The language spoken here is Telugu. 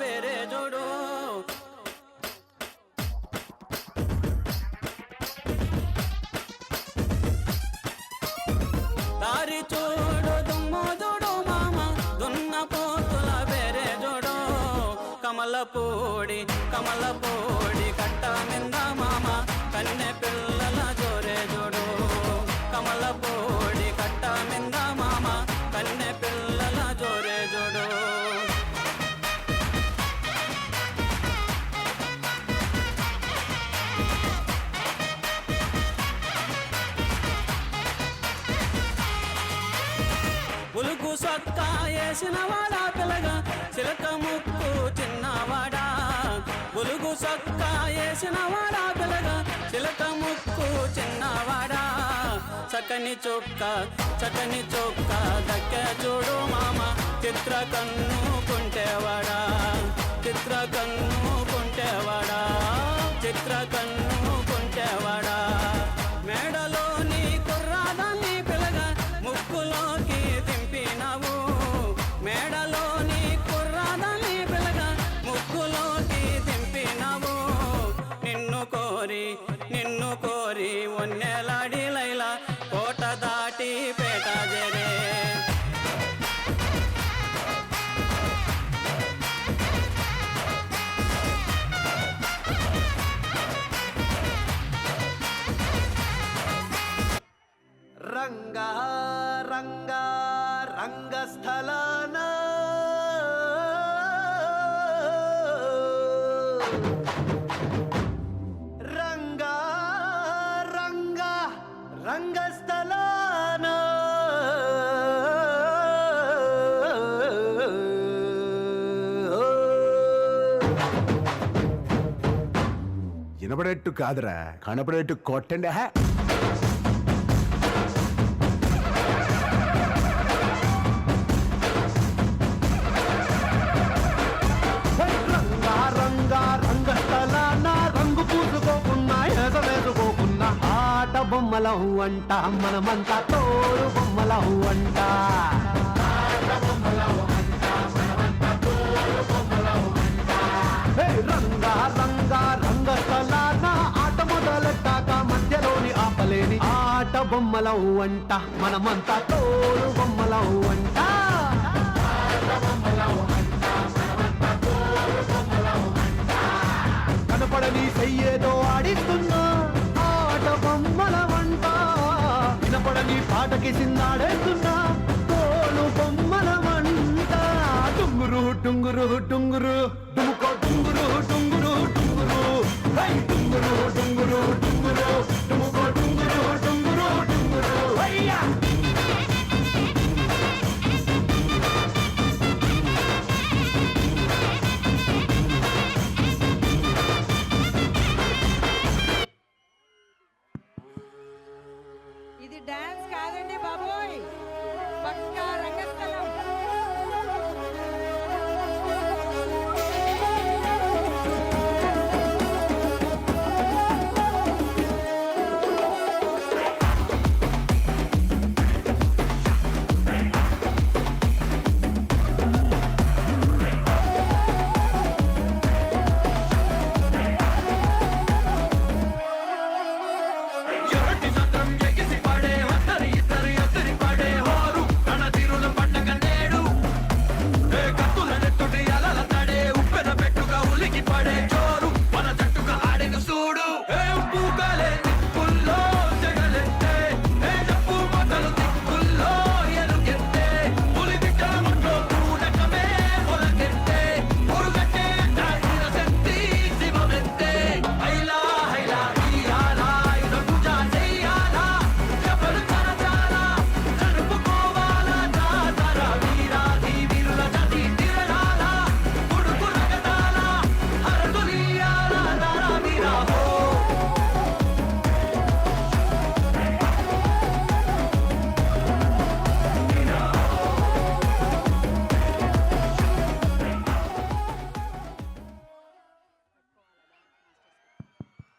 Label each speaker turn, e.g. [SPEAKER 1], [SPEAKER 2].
[SPEAKER 1] వేరే జోడు దారి చూడు దుమ్ము చూడు మామ దున్న పోతుల వేరే జోడు కమలపూడి కట్ట మింద మామ కన్నె పిల్లల జోరే జోడు కమలపూడి కట్ట మింద మామ కన్నె పిల్లల జోరే జోడు ఉలుకు సొక్కా వేసిన వాడా పిల్లగా చిలక ముక్కు చిన్నవాడా ఉలుగు సొక్కా వేసిన వాడా పిల్లగా చిలక ముక్కు చిన్నవాడా చక్కని చొక్క దక్కే చూడు మామ చిత్ర కన్ను కుంటేవాడా చిత్ర కన్ను కుంటేవాడా మేడలోని కుర్రాదాన్ని పిల్లగా ముక్కులోకి దింపినావు మేడలోని కుర్రాదాన్ని పిల్లగా ముక్కులోకి దింపినావు నిన్ను కోరి ఒన్నెలాడి లైలా కోట దాటి పేట జరే
[SPEAKER 2] రంగస్థలాన రంగస్థలాన
[SPEAKER 3] వినపడేట్టు కాదురా కనపడేట్టు కొట్టండి
[SPEAKER 2] రంగస్థలాన రంగు పూసుకోకున్నా వేసుకోకున్నా ఆట బొమ్మలం అంట మనమంతా తోడు బొమ్మలం అంట రంగస్థలాన ఆట మొదలెట్టాక మధ్యలోని ఆపలేని ఆట బొమ్మలం అంట మనమంతా తోడు బొమ్మలం అంట కనపడని చెయ్యేదో ఆడిస్తున్నా ఆట బొమ్మల వంట వినపడని పాటకి సిందాడేస్తున్నా తోలు బొమ్మల వంట టుంగురు టుంగురు టుంగురు డుముకో టుంగురు